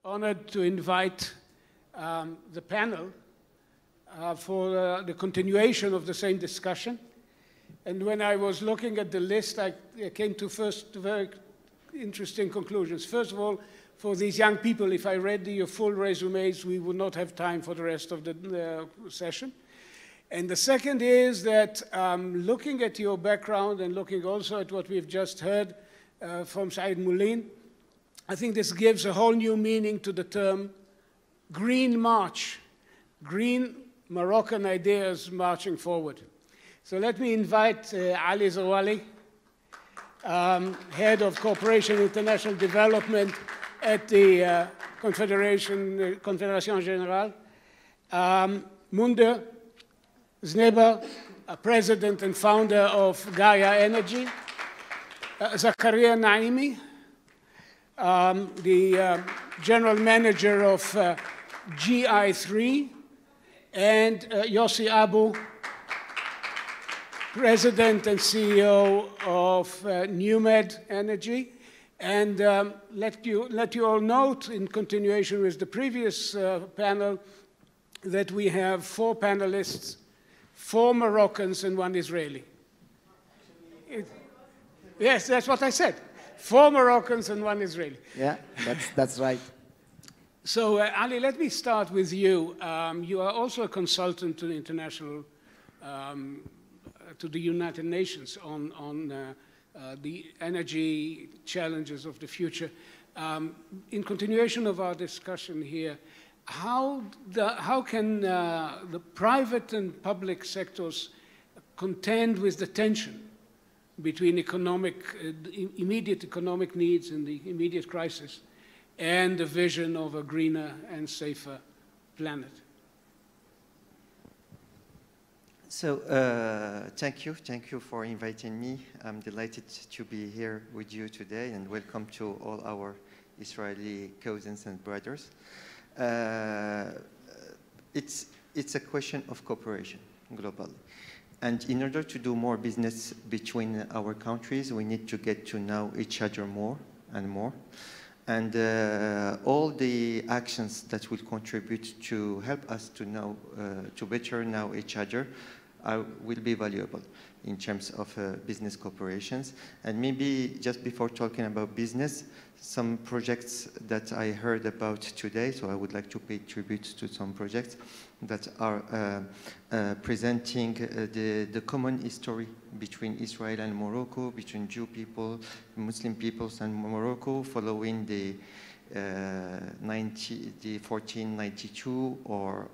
honored to invite the panel for the continuation of the same discussion. And when I was looking at the list, I came to first very interesting conclusions. First of all, for these young people, if I read your full resumes, we would not have time for the rest of the session. And the second is that looking at your background and looking also at what we've just heard from Said Moulin, I think this gives a whole new meaning to the term Green March, green Moroccan ideas marching forward. So let me invite Ali Zawali, Head of Cooperation International Development at the Confédération Générale, Munder Zneber, President and founder of Gaia Energy, Zakaria Naimi, the General Manager of GI3, and Yossi Abu, President and CEO of NewMed Energy. And let you all note, in continuation with the previous panel, that we have 4 panelists, 4 Moroccans and 1 Israeli. Yes, that's what I said. 4 Moroccans and 1 Israeli. Yeah, that's right. So, Ali, let me start with you. You are also a consultant to the international, to the United Nations on the energy challenges of the future. In continuation of our discussion here, how can the private and public sectors contend with the tension between immediate economic needs and the immediate crisis and the vision of a greener and safer planet? So thank you for inviting me. I'm delighted to be here with you today, and welcome to all our Israeli cousins and brothers. It's a question of cooperation globally. And in order to do more business between our countries, we need to get to know each other more and more. And all the actions that will contribute to help us to know, to better know each other will be valuable in terms of business cooperations. And maybe just before talking about business, some projects that I heard about today, so I would like to pay tribute to some projects that are presenting the common history between Israel and Morocco, between Jew people, Muslim peoples and Morocco, following the 1492 or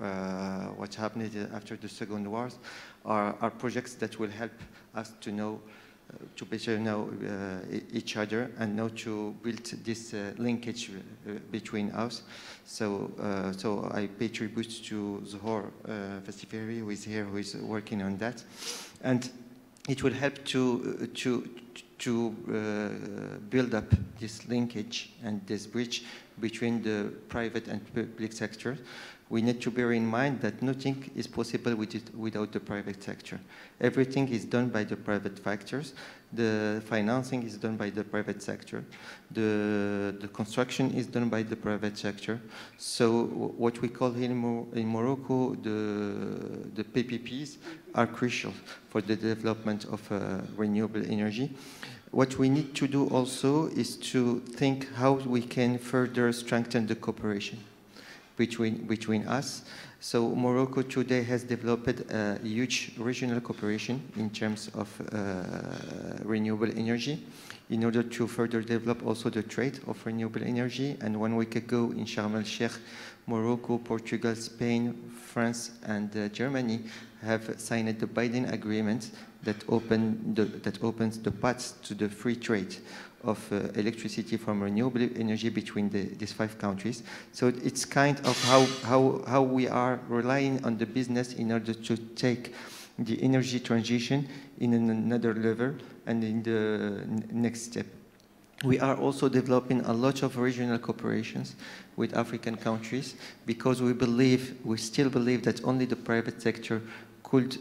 what happened after the Second Wars, are projects that will help us to know, to better know each other and know to build this linkage between us. So I pay tribute to Zohor Fastiferi, who is here, who is working on that, and it will help to build up this linkage and this bridge between the private and public sector. We need to bear in mind that nothing is possible without the private sector. Everything is done by the private factors. The financing is done by the private sector. The construction is done by the private sector. So what we call here in Morocco, the PPPs are crucial for the development of renewable energy. What we need to do also is to think how we can further strengthen the cooperation between us. So Morocco today has developed a huge regional cooperation in terms of renewable energy in order to further develop also the trade of renewable energy. And 1 week ago in Sharm el-Sheikh, Morocco, Portugal, Spain, France, and Germany have signed the binding agreement that opens the path to the free trade of electricity from renewable energy between these 5 countries. So it's kind of how we are relying on the business in order to take the energy transition in another level and in the next step. We are also developing a lot of regional cooperations with African countries because we still believe that only the private sector could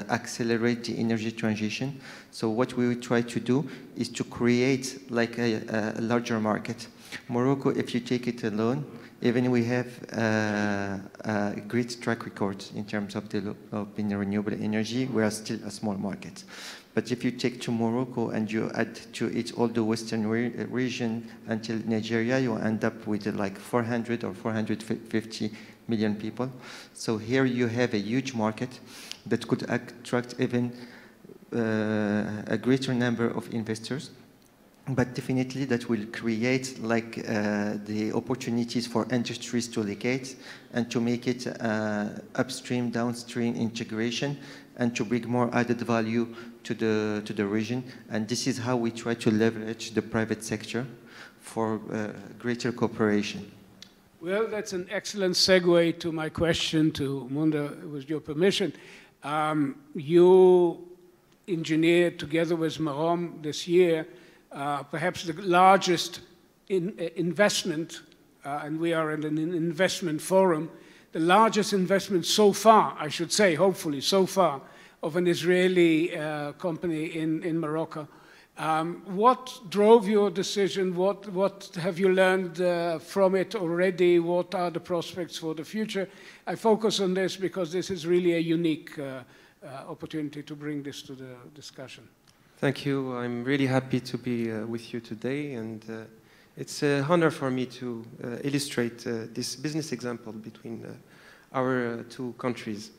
accelerate the energy transition. So what we will try to do is to create like a larger market. Morocco, if you take it alone, even we have a great track record in terms of developing renewable energy, we are still a small market. But if you take to Morocco and you add to it all the western region until Nigeria, you end up with like 400 or 450 million people. So here you have a huge market that could attract even a greater number of investors. But definitely that will create like the opportunities for industries to locate and to make it upstream, downstream integration and to bring more added value to the region. And this is how we try to leverage the private sector for greater cooperation. Well, that's an excellent segue to my question to Munda, with your permission. You engineered together with Maroc this year perhaps the largest investment, and we are in an investment forum, the largest investment so far, I should say, hopefully so far, of an Israeli company in Morocco. What drove your decision? What have you learned from it already? What are the prospects for the future? I focus on this because this is really a unique opportunity to bring this to the discussion. Thank you. I'm really happy to be with you today, and it's an honor for me to illustrate this business example between our two countries.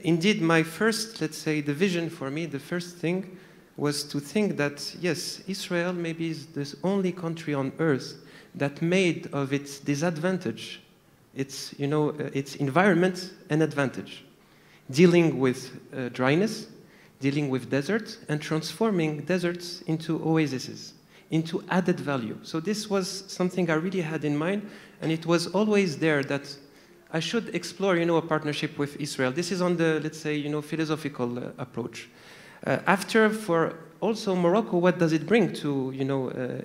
Indeed, my first, let's say, the vision for me, the first thing was to think that, yes, Israel maybe is the only country on earth that made of its disadvantage, its environment an advantage, dealing with dryness, dealing with deserts, and transforming deserts into oases, into added value. So this was something I really had in mind, and it was always there that I should explore, a partnership with Israel. This is on the, let's say, philosophical approach. After, for also Morocco, what does it bring to,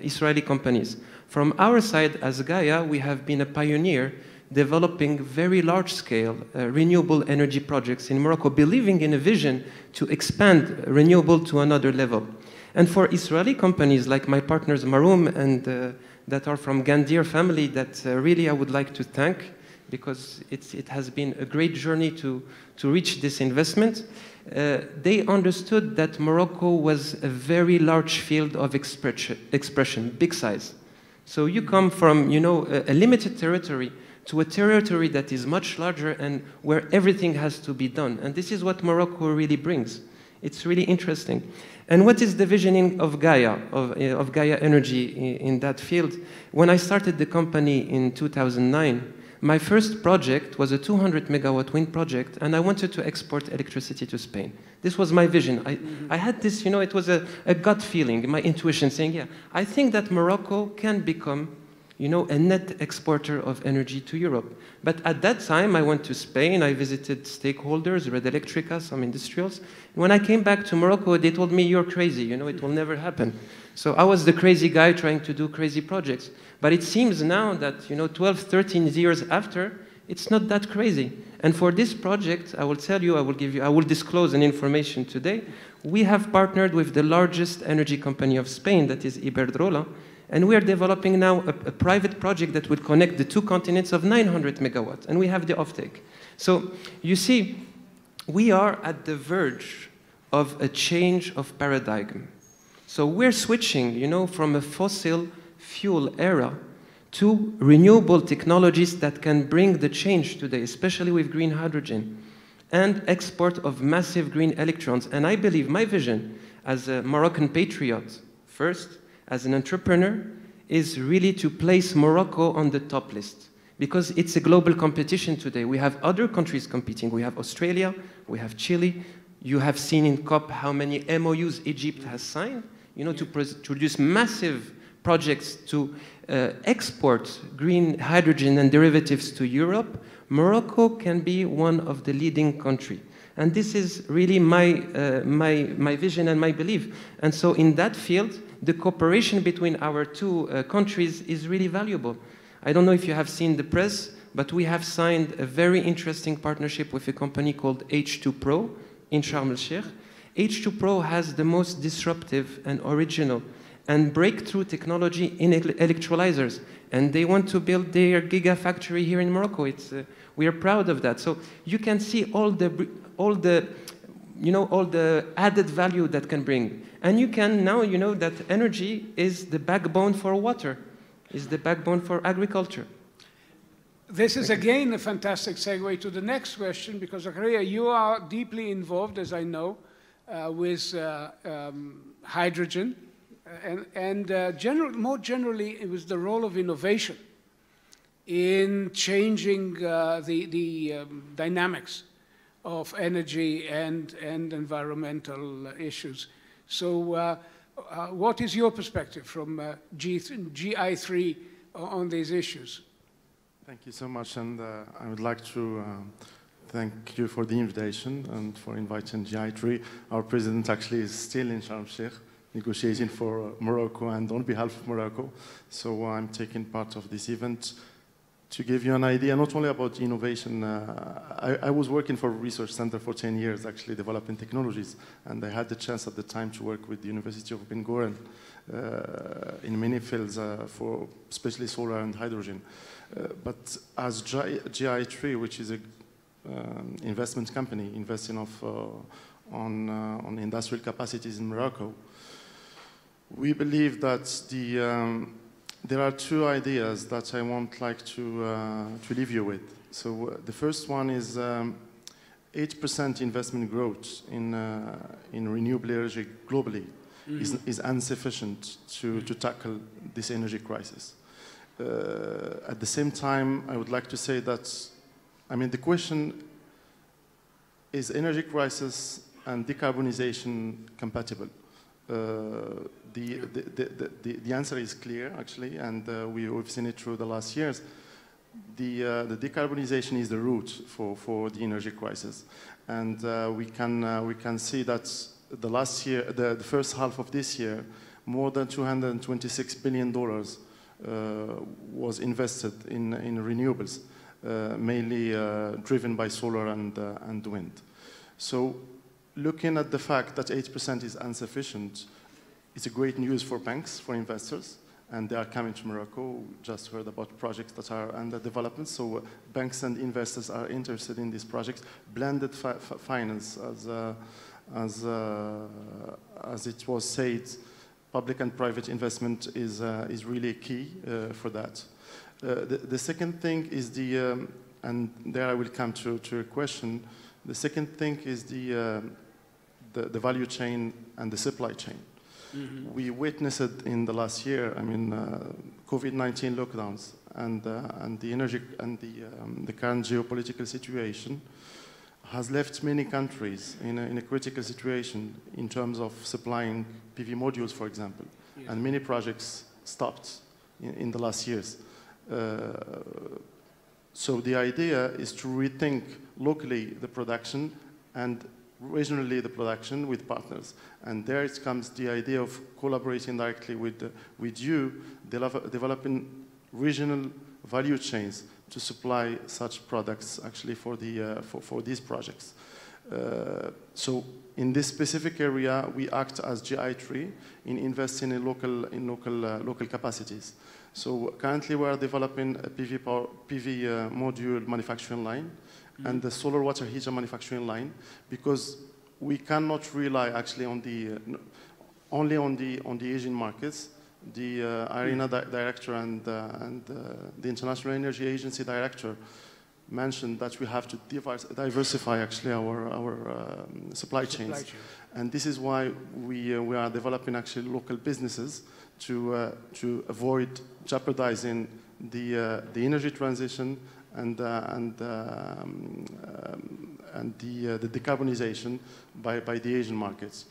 Israeli companies? From our side, as Gaia, we have been a pioneer developing very large-scale renewable energy projects in Morocco, believing in a vision to expand renewable to another level. And for Israeli companies like my partners Maroum and that are from Gandir family, that really I would like to thank, because it has been a great journey to reach this investment. They understood that Morocco was a very large field of expression, big size. So you come from, a limited territory to a territory that is much larger and where everything has to be done. And this is what Morocco really brings. It's really interesting. And what is the visioning of Gaia, of Gaia Energy in that field? When I started the company in 2009, my first project was a 200 megawatt wind project, and I wanted to export electricity to Spain. This was my vision. I had this, it was a gut feeling, my intuition saying, yeah, I think that Morocco can become a net exporter of energy to Europe. But at that time, I went to Spain, I visited stakeholders, Red Electrica, some industrials. When I came back to Morocco, they told me, you're crazy, it will never happen. So I was the crazy guy trying to do crazy projects. But it seems now that, 12, 13 years after, it's not that crazy. And for this project, I will tell you, I will disclose an information today. We have partnered with the largest energy company of Spain, that is Iberdrola, and we are developing now a private project that will connect the two continents of 900 megawatts, and we have the offtake. So you see, we are at the verge of a change of paradigm. So we're switching, from a fossil fuel era to renewable technologies that can bring the change today, especially with green hydrogen and export of massive green electrons. And I believe my vision as a Moroccan patriot, first, as an entrepreneur, is really to place Morocco on the top list, because it's a global competition today. We have other countries competing. We have Australia, we have Chile. You have seen in COP how many MOUs Egypt has signed, to produce massive projects to export green hydrogen and derivatives to Europe. Morocco can be one of the leading countries. And this is really my vision and my belief. And so in that field, the cooperation between our two countries is really valuable. I don't know if you have seen the press, but we have signed a very interesting partnership with a company called H2Pro, in Sharm el-Sheikh, H2 Pro has the most disruptive and original and breakthrough technology in electrolyzers. And they want to build their gigafactory here in Morocco. We are proud of that. So you can see all the added value that can bring. And you can now, that energy is the backbone for water, is the backbone for agriculture. This is again a fantastic segue to the next question, because Zakaria, you are deeply involved, as I know, with hydrogen, and more generally, it was the role of innovation in changing the dynamics of energy and environmental issues. So what is your perspective from GI3 on these issues? Thank you so much, and I would like to thank you for the invitation and for inviting GI3. Our president actually is still in Sharm el-Sheikh, negotiating for Morocco and on behalf of Morocco. So I'm taking part of this event to give you an idea, not only about innovation. I was working for a research center for 10 years, actually developing technologies, and I had the chance at the time to work with the University of Ben Gurion in many fields, for especially solar and hydrogen. But as GI3, which is an investment company investing on industrial capacities in Morocco, we believe that there are two ideas that I would like to leave you with. So the first one is 8% investment growth in renewable energy globally is insufficient to tackle this energy crisis. At the same time, I would like to say that, the question is energy crisis and decarbonization compatible? The answer is clear, actually, and we've seen it through the last years. The decarbonization is the root for the energy crisis, and we can see that the first half of this year, more than $226 billion was invested in renewables, mainly driven by solar and wind. So, looking at the fact that 8% is insufficient, it's a great news for banks, for investors, and they are coming to Morocco. We just heard about projects that are under development, so banks and investors are interested in these projects. Blended finance, as it was said, public and private investment is really key for that. The second thing is and there I will come to a question. The second thing is the value chain and the supply chain. Mm-hmm. We witnessed it in the last year. COVID-19 lockdowns and the energy and the current geopolitical situation has left many countries in a critical situation in terms of supplying PV modules, for example, yeah. And many projects stopped in the last years. So the idea is to rethink locally the production and regionally the production with partners. And there it comes the idea of collaborating directly with you, developing regional value chains to supply such products actually for these projects. So in this specific area, we act as GI3 in investing in local capacities. So currently we are developing a PV module manufacturing line, mm-hmm. and the solar water heater manufacturing line, because we cannot rely actually on only on the Asian markets. The IRENA director and the International Energy Agency director mentioned that we have to diversify actually our supply chains. And this is why we are developing actually local businesses to avoid jeopardizing the energy transition and the decarbonization by the Asian markets.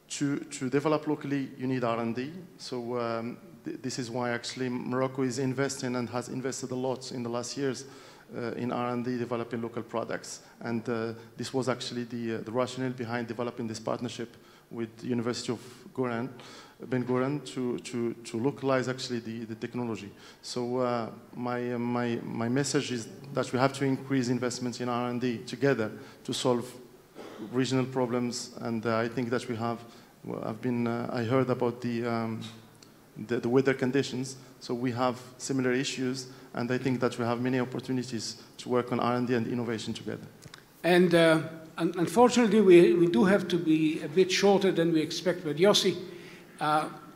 To develop locally, you need R&D. So this is why actually Morocco is investing and has invested a lot in the last years in R&D, developing local products. And this was actually the rationale behind developing this partnership with the University of Ben Gurion to localize actually the technology. So my message is that we have to increase investments in R&D together to solve regional problems, and I think that we have. Well, I heard about the weather conditions, so we have similar issues, and I think that we have many opportunities to work on R&D and innovation together. And unfortunately, we do have to be a bit shorter than we expect. But Yossi,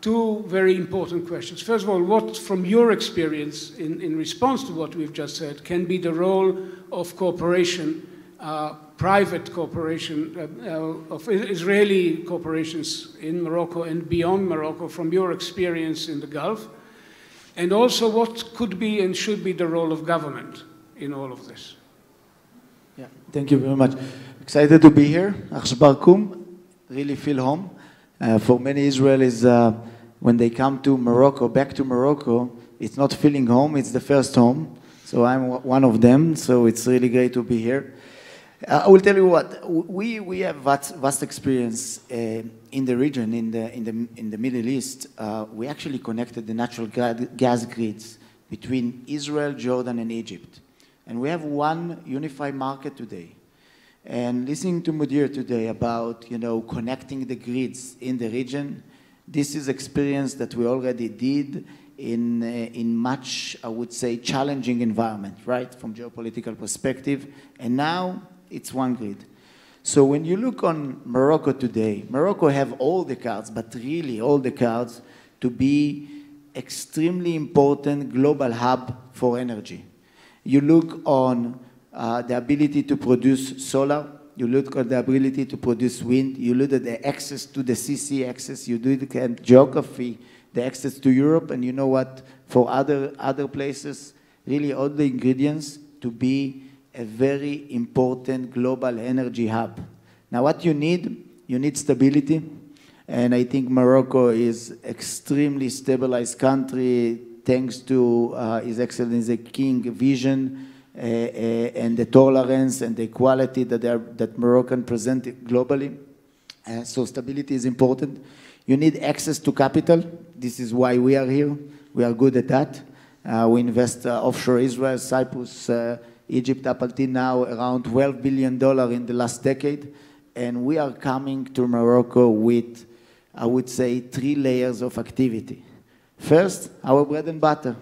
two very important questions. First of all, what, from your experience, in response to what we've just said, can be the role of cooperation, private cooperation, of Israeli corporations in Morocco and beyond Morocco, from your experience in the Gulf? And also, what could be and should be the role of government in all of this? Yeah, thank you very much. Excited to be here. Akhshbarkum, really feel home. For many Israelis, when they come to Morocco, back to Morocco, it's not feeling home, it's the first home. So I'm one of them, so it's really great to be here. I will tell you what, we have vast experience in the region, in the Middle East. We actually connected the natural gas grids between Israel, Jordan, and Egypt. And we have one unified market today. And listening to Mudir today about, connecting the grids in the region, this is experience that we already did in much, I would say, challenging environment, right, from geopolitical perspective. And now it's one grid. So when you look on Morocco today, Morocco have all the cards, but really all the cards to be extremely important global hub for energy. You look on the ability to produce solar, you look at the ability to produce wind, you look at the access to the CC access, you look at geography, the access to Europe, and you know what, for other places, really all the ingredients to be a very important global energy hub. Now what you need stability, and I think Morocco is extremely stabilized country thanks to His Excellency King vision and the tolerance and the equality that Moroccan present globally. So stability is important. You need access to capital. This is why we are here. We are good at that. We invest offshore Israel, Cyprus, Egypt up until now around $12 billion in the last decade. And we are coming to Morocco with, I would say, 3 layers of activity. First, our bread and butter.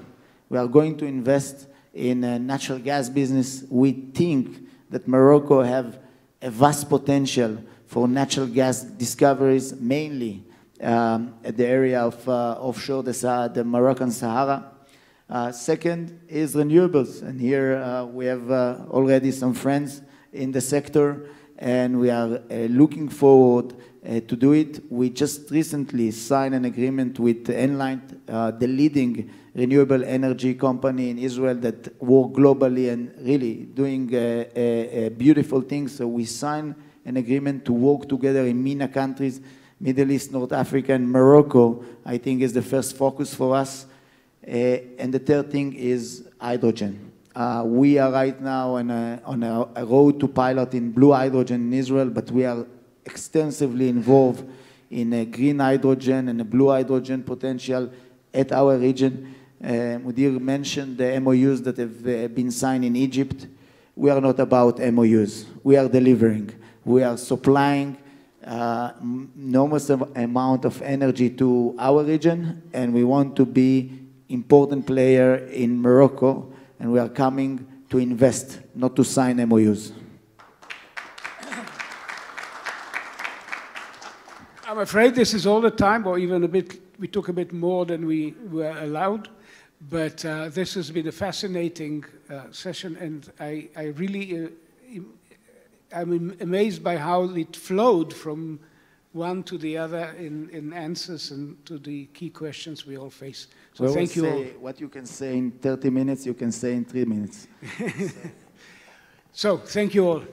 We are going to invest in a natural gas business. We think that Morocco have a vast potential for natural gas discoveries, mainly at the area of offshore the Moroccan Sahara. Second is renewables, and here we have already some friends in the sector, and we are looking forward to do it. We just recently signed an agreement with Enlight, the leading renewable energy company in Israel that work globally and really doing beautiful things. So we signed an agreement to work together in MENA countries, Middle East, North Africa, and Morocco, I think is the first focus for us. And the third thing is hydrogen. We are right now on a road to pilot in blue hydrogen in Israel, but we are extensively involved in green hydrogen and blue hydrogen potential at our region. Mudir mentioned the MOUs that have been signed in Egypt. We are not about MOUs. We are delivering. We are supplying enormous amount of energy to our region, and we want to be important player in Morocco, and we are coming to invest, not to sign MOUs. I'm afraid this is all the time, or even a bit, we took a bit more than we were allowed, but this has been a fascinating session, and I really, I'm amazed by how it flowed from one to the other in answers and to the key questions we all face. So thank you all. What you can say in 30 minutes, you can say in 3 minutes. So thank you all.